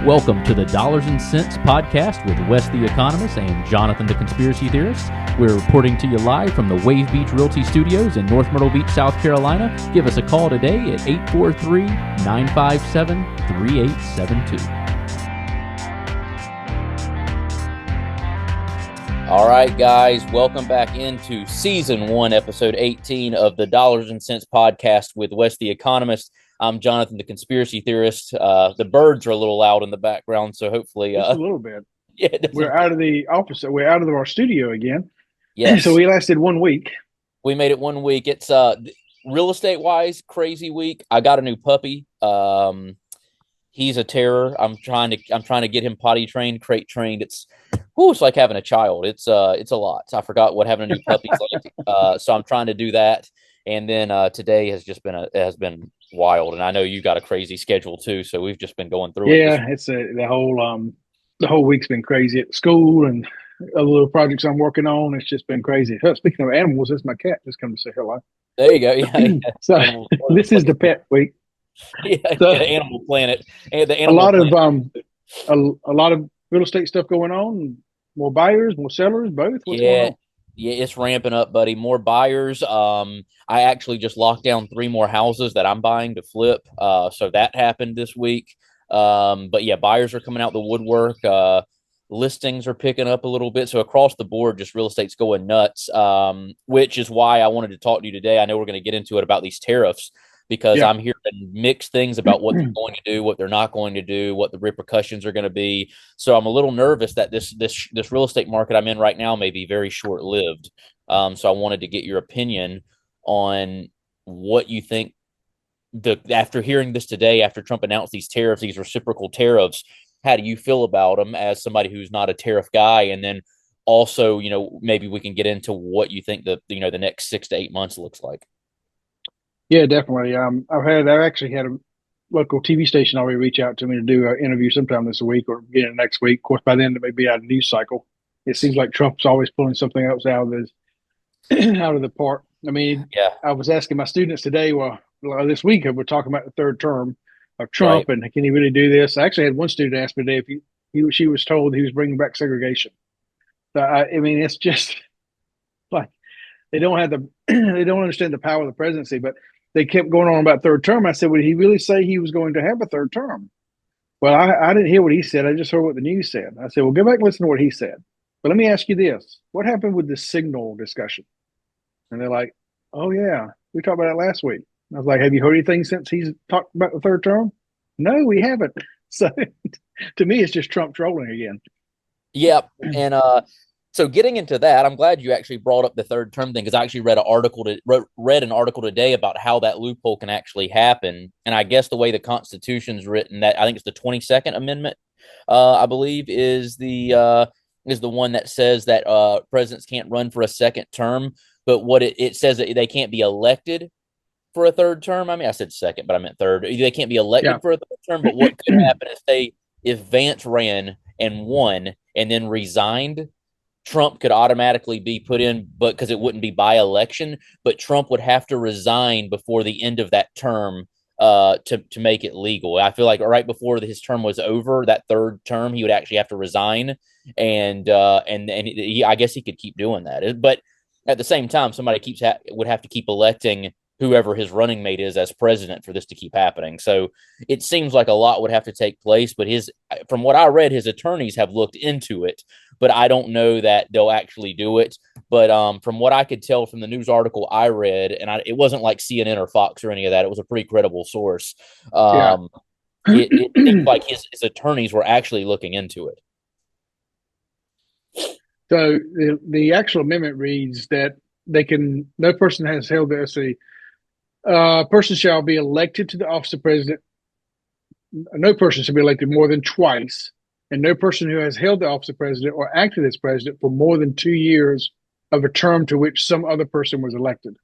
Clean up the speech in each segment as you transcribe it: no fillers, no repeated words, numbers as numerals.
Welcome to the Dollars and Cents podcast with Wes the Economist and Jonathan the Conspiracy Theorist. We're reporting to you live from the Wave Beach Realty Studios in North Myrtle Beach, South Carolina. Give us a call today at 843-957-3872. All right, guys, welcome back into Season 1, Episode 18 of the Dollars and Cents podcast with Wes the Economist. I'm Jonathan, the Conspiracy Theorist. The birds are a little loud in the background, so hopefully... Just a little bit. Yeah, we're out of the office. We're out of our studio again. Yes. So we lasted 1 week. We made it 1 week. It's real estate-wise, crazy week. I got a new puppy. He's a terror. I'm trying to get him potty trained, crate trained. It's like having a child. It's a lot. I forgot what having a new puppy's like. So I'm trying to do that. And then today has been wild. And I know you got a crazy schedule too. So we've just been going through it. Yeah, the whole week's been crazy at school and other little projects I'm working on. It's just been crazy. Speaking of animals, it's my cat just come to say hello. There you go. Yeah. So this is the pet week. Yeah, so, Animal Planet. And the a lot of real estate stuff going on. More buyers, more sellers, both. What's going on? Yeah, it's ramping up, buddy. More buyers. I actually just locked down 3 more houses that I'm buying to flip. So that happened this week. But yeah, buyers are coming out the woodwork. Listings are picking up a little bit. So across the board, just real estate's going nuts, which is why I wanted to talk to you today. I know we're going to get into it about these tariffs because I'm hearing mixed things about what they're going to do, what they're not going to do, what the repercussions are going to be. So I'm a little nervous that this real estate market I'm in right now may be very short-lived. So I wanted to get your opinion on what you think after hearing this today, after Trump announced these tariffs, these reciprocal tariffs, how do you feel about them as somebody who's not a tariff guy? And then also, maybe we can get into what you think the next 6 to 8 months looks like. Yeah, definitely. I've actually had a local TV station already reach out to me to do an interview sometime this week or beginning next week. Of course, by then it may be out of news cycle. It seems like Trump's always pulling something else out of the park. I mean, I was asking my students today, this week we're talking about the third term of Trump, right, and can he really do this? I actually had one student ask me today if she was told he was bringing back segregation. So I mean, it's just like they don't understand the power of the presidency, but they kept going on about third term. I said, would he really say he was going to have a third term? Well, I didn't hear what he said. I just heard what the news said. I said, well, go back and listen to what he said. But let me ask you this. What happened with the signal discussion? And they're like, oh, yeah, we talked about that last week. I was like, have you heard anything since he's talked about the third term? No, we haven't. So to me, it's just Trump trolling again. Yep. And so getting into that, I'm glad you actually brought up the third term thing because I actually read an article today about how that loophole can actually happen. And I guess the way the Constitution's written, that I think it's the 22nd Amendment, I believe, is the one that says that presidents can't run for a second term. But what it says that they can't be elected for a third term. I mean, I said second, but I meant third. They can't be elected for a third term. But what could happen if Vance ran and won and then resigned, Trump could automatically be put in, but because it wouldn't be by election, but Trump would have to resign before the end of that term to make it legal. I feel like right before his term was over, that third term, he would actually have to resign, and I guess he could keep doing that. But at the same time, somebody would have to keep electing whoever his running mate is as president for this to keep happening. So it seems like a lot would have to take place, but from what I read, his attorneys have looked into it, but I don't know that they'll actually do it. But from what I could tell from the news article I read, and it wasn't like CNN or Fox or any of that, it was a pretty credible source. It seemed like his attorneys were actually looking into it. So the actual amendment reads that no person has held the person shall be elected to the office of president. No person shall be elected more than twice, and no person who has held the office of president or acted as president for more than 2 years of a term to which some other person was elected.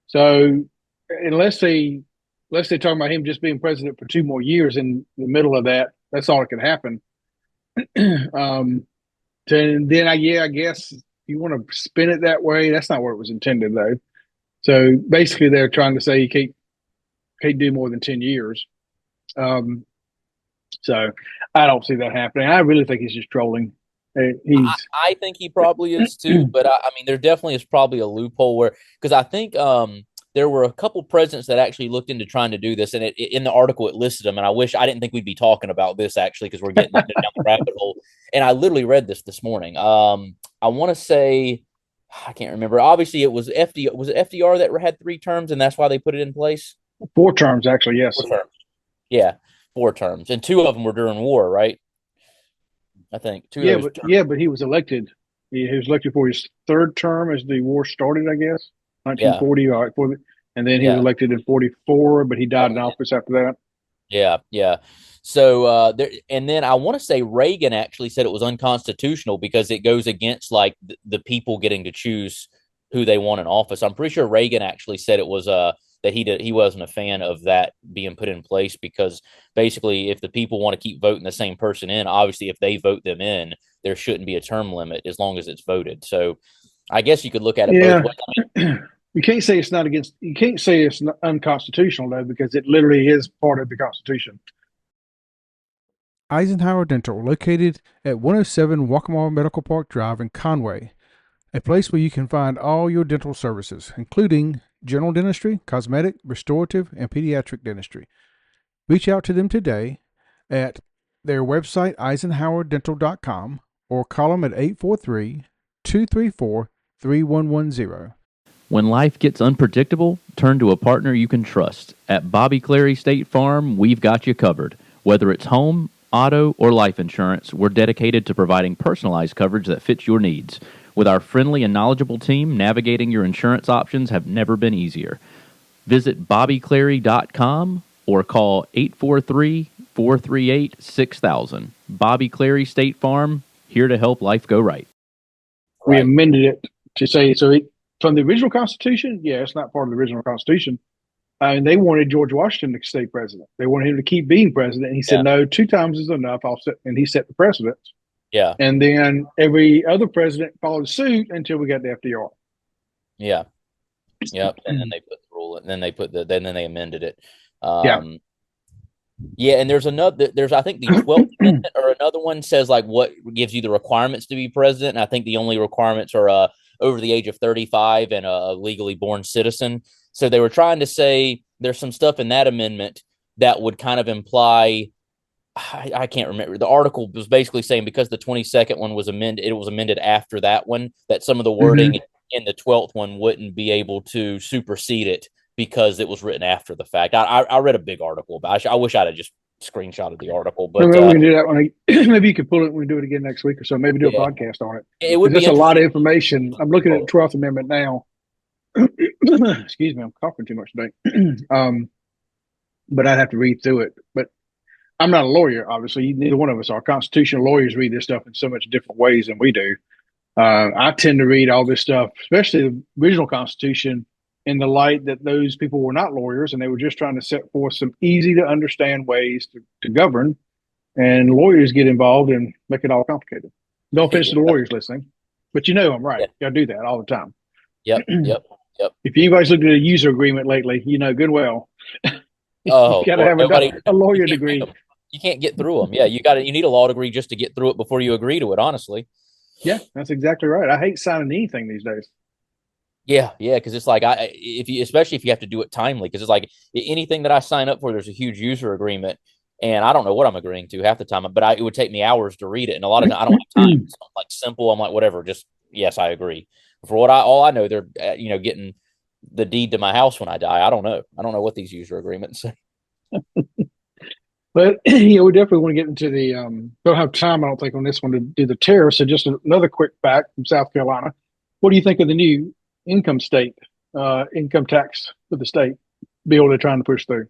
So unless they talk about him just being president for 2 more years in the middle of that, that's all that can happen. Then I guess if you want to spin it that way, that's not what it was intended though. So basically, they're trying to say you can't do more than 10 years. So I don't see that happening. I really think he's just trolling. He's I think he probably is too, but I mean, there definitely is probably a loophole where because I think there were a couple presidents that actually looked into trying to do this, and in the article it listed them. And I didn't think we'd be talking about this actually because we're getting down the rabbit hole. And I literally read this morning. I want to say I can't remember. Obviously, it was FDR. Was it FDR that had 3 terms, and that's why they put it in place? 4 terms, actually. Yes. 4 terms. Yeah, 4 terms, and 2 of them were during war, right? I think two of Yeah, those but terms. yeah, but he was elected. He was elected for his third term as the war started, I guess, Yeah, 1940. All right, and then he was yeah. elected in 44, but he died in office after that. Yeah, yeah. So there, and then I want to say Reagan actually said it was unconstitutional because it goes against like the people getting to choose who they want in office. I'm pretty sure Reagan actually said it was that he wasn't a fan of that being put in place because basically if the people want to keep voting the same person in, obviously if they vote them in, there shouldn't be a term limit as long as it's voted. So I guess you could look at it both Yeah, ways. you can't say it's not against. You can't say it's unconstitutional though, because it literally is part of the Constitution. Eisenhower Dental, located at 107 Waccamaw Medical Park Drive in Conway, a place where you can find all your dental services, including general dentistry, cosmetic, restorative, and pediatric dentistry. Reach out to them today at their website, eisenhowerdental.com, or call them at 843 234 3110. When life gets unpredictable, turn to a partner you can trust. At Bobby Clary State Farm, we've got you covered. Whether it's home, auto, or life insurance, we're dedicated to providing personalized coverage that fits your needs. With our friendly and knowledgeable team, navigating your insurance options have never been easier. Visit bobbyclary.com or call 843-438-6000. Bobby Clary State Farm, here to help life go right. We amended it to say from the original Constitution. Yeah, it's not part of the original Constitution. And they wanted George Washington to stay president. They wanted him to keep being president. And he said, Yeah. no, 2 times is enough. And he set the precedent. Yeah. And then every other president followed suit until we got the FDR. Yeah. Yep. And then they put the rule, and then they amended it. Yeah. Yeah, and there's I think the 12th amendment or another one says like what gives you the requirements to be president. And I think the only requirements are over the age of 35 and a legally born citizen. So they were trying to say there's some stuff in that amendment that would kind of imply I can't remember. The article was basically saying because the 22nd one was amended, it was amended after that one, that some of the wording in the 12th one wouldn't be able to supersede it because it was written after the fact. I read a big article about it. I wish I'd have just screenshotted the article, but maybe we can do that one. Maybe you could pull it when we do it again next week or so. Maybe do a podcast on it. It would be a lot of information. I'm looking at the 12th Amendment now. Excuse me, I'm coughing too much today. But I'd have to read through it. But I'm not a lawyer, obviously. Neither one of us are. Constitutional lawyers read this stuff in so much different ways than we do. I tend to read all this stuff, especially the original Constitution, in the light that those people were not lawyers and they were just trying to set forth some easy to understand ways to govern. And lawyers get involved and make it all complicated. No offense to the lawyers listening, but I'm right. Yeah. I do that all the time. Yep. If anybody's looked at a user agreement lately, you know good well. Oh, you got to have a lawyer degree. You can't get through them. Yeah, you need a law degree just to get through it before you agree to it. Honestly. Yeah, that's exactly right. I hate signing anything these days. Yeah, because it's like especially if you have to do it timely, because it's like anything that I sign up for, there's a huge user agreement, and I don't know what I'm agreeing to half the time. But it would take me hours to read it, and a lot of times I don't have time. So I'm like simple. I'm like whatever. Just yes, I agree. For all I know, they're getting the deed to my house when I die. I don't know. I don't know what these user agreements say. But we definitely want to get into the don't have time, I don't think, on this one to do the tariffs. So just another quick fact from South Carolina. What do you think of the new income tax for the state bill they're trying to push through?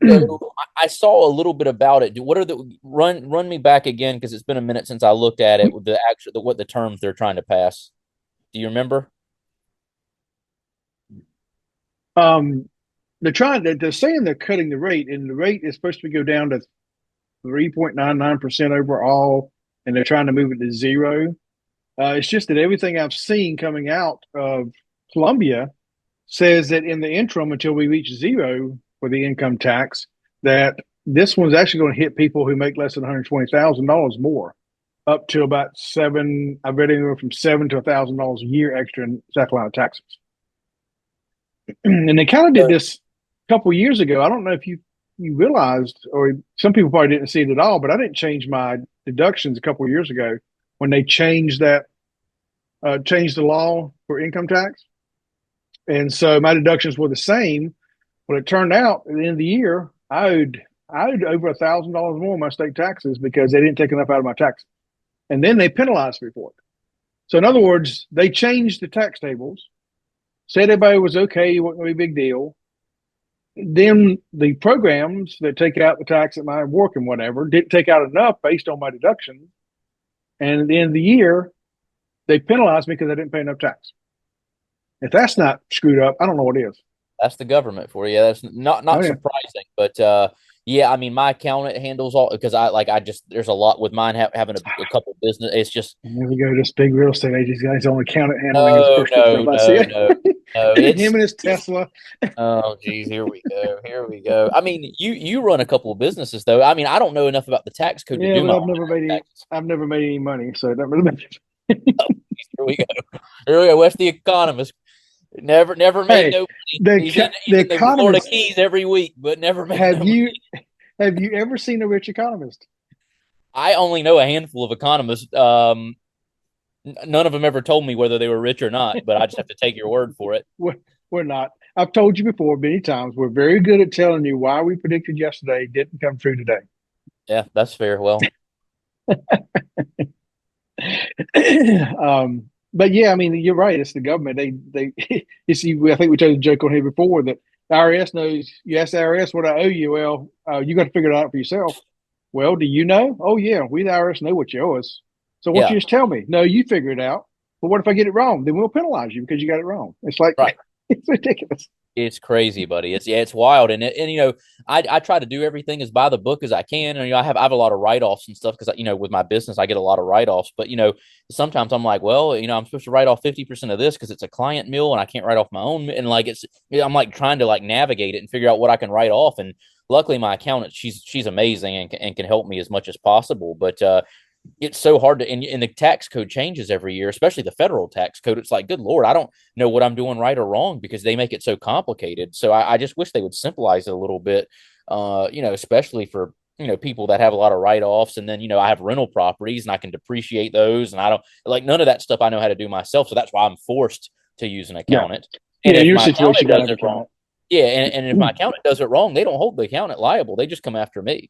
So I saw a little bit about it. What are the run me back again, because it's been a minute since I looked at it with what the terms they're trying to pass. Do you remember? They're saying they're cutting the rate, and the rate is supposed to go down to 3.99% overall, and they're trying to move it to zero. It's just that everything I've seen coming out of Columbia says that in the interim, until we reach zero for the income tax, that this one's actually going to hit people who make less than $120,000 more, up to about seven. I've read anywhere from $7 to $1,000 a year extra in South Carolina taxes. And they kind of did this a couple of years ago. I don't know if you realized, or some people probably didn't see it at all, but I didn't change my deductions a couple of years ago when they changed changed the law for income tax. And so my deductions were the same. But it turned out at the end of the year, I owed over $1,000 more in my state taxes because they didn't take enough out of my taxes. And then they penalized me for it. So in other words, they changed the tax tables, said everybody was okay, it wasn't going to be a big deal. Then the programs that take out the tax at my work and whatever didn't take out enough based on my deduction. And at the end of the year, they penalized me because I didn't pay enough tax. If that's not screwed up, I don't know what is. That's the government for you. That's not surprising, but yeah, I mean, my accountant handles all because there's a lot with mine having a couple business. It's just here we go. This big real estate agent guy's only accountant handling his personal stuff. I see it. No, him and his Tesla. Oh, geez, here we go. Here we go. I mean, you run a couple of businesses though. I mean, I don't know enough about the tax code to do my I've never made any money, so it doesn't really matter. Oh, here we go. Here we go. Wes the economist. Never made no money. He's in the Florida Keys every week, but never made Have you ever seen a rich economist? I only know a handful of economists. None of them ever told me whether they were rich or not, but I just have to take your word for it. We're not. I've told you before many times, we're very good at telling you why we predicted yesterday didn't come true today. Yeah, that's fair. Well, but yeah, I mean, you're right. It's the government. They you see, I think we told the joke on here before that the IRS knows. You ask the IRS what I owe you. Well, you got to figure it out for yourself. Well, do you know? Oh yeah, we the IRS know what you owe us. So why don't you just tell me? No, you figure it out. But what if I get it wrong? Then we'll penalize you because you got it wrong. It's like It's ridiculous. It's crazy, buddy. It's wild, and I try to do everything as by the book as I can, and I have a lot of write offs and stuff because with my business I get a lot of write offs. But sometimes I'm like, well, I'm supposed to write off 50% of this because it's a client meal, and I can't write off my own. And I'm like trying to navigate it and figure out what I can write off. And luckily, my accountant she's amazing and can help me as much as possible. But it's so hard to, and the tax code changes every year, especially the federal tax code. It's like, good Lord, I don't know what I'm doing right or wrong because they make it so complicated. So I just wish they would simplify it a little bit, especially for, people that have a lot of write-offs. And then, I have rental properties and I can depreciate those. And I don't none of that stuff I know how to do myself. So that's why I'm forced to use an accountant. Yeah. And your situation does it wrong. Yeah. And if my accountant does it wrong, they don't hold the accountant liable. They just come after me.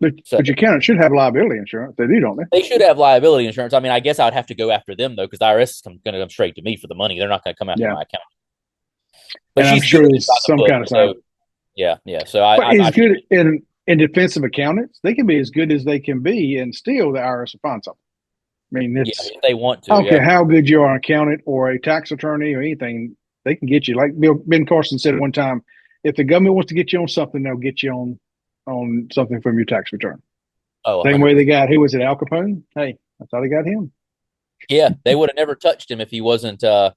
But your accountant should have liability insurance. They do, don't they? They should have liability insurance. I mean, I guess I would have to go after them, though, because the IRS is going to come straight to me for the money. They're not going to come after my accountant. But I'm sure there's some kind of so, yeah. So I good in defensive accountants. They can be as good as they can be, and still the IRS will find something. I mean, if they want to. I don't care how good you are an accountant or a tax attorney or anything, they can get you. Like Ben Carson said one time, if the government wants to get you on something, they'll get you on something from your tax return. Oh, same way they got, who was it, Al Capone? Hey, I thought they got him. Yeah, they would have never touched him if he wasn't, so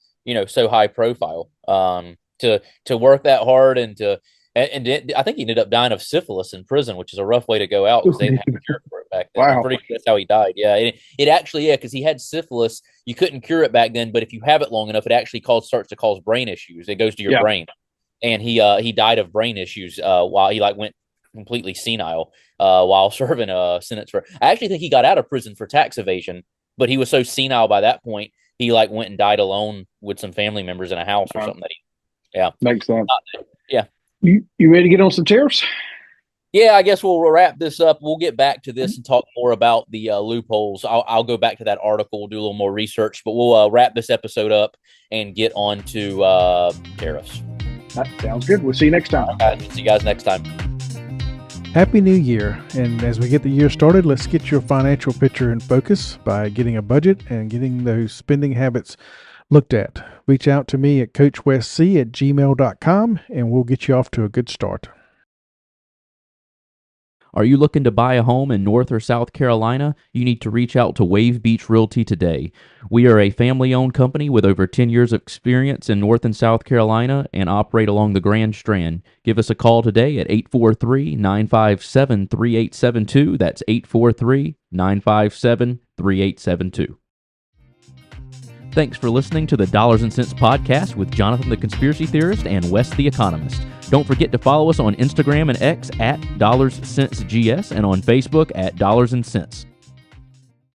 high profile. To work that hard and I think he ended up dying of syphilis in prison, which is a rough way to go out because they didn't have a cure for it back then. Wow. I'm pretty sure that's how he died. Yeah, it actually, because he had syphilis, you couldn't cure it back then, but if you have it long enough, it actually starts to cause brain issues. It goes to your brain, and he died of brain issues while he went completely senile while serving a sentence for. I actually think he got out of prison for tax evasion, but he was so senile by that point he went and died alone with some family members in a house or something. Makes sense. Yeah. You ready to get on some tariffs? Yeah, I guess we'll wrap this up. We'll get back to this and talk more about the loopholes. I'll go back to that article, do a little more research, but we'll wrap this episode up and get on to tariffs. That sounds good. We'll see you next time. See you guys next time. Happy New Year. And as we get the year started, let's get your financial picture in focus by getting a budget and getting those spending habits looked at. Reach out to me at coachwesc@gmail.com and we'll get you off to a good start. Are you looking to buy a home in North or South Carolina? You need to reach out to Wave Beach Realty today. We are a family-owned company with over 10 years of experience in North and South Carolina and operate along the Grand Strand. Give us a call today at 843-957-3872. That's 843-957-3872. Thanks for listening to the Dollars and Cents Podcast with Jonathan the Conspiracy Theorist and Wes the Economist. Don't forget to follow us on Instagram and X at DollarsCentsGS and on Facebook at Dollars and Cents.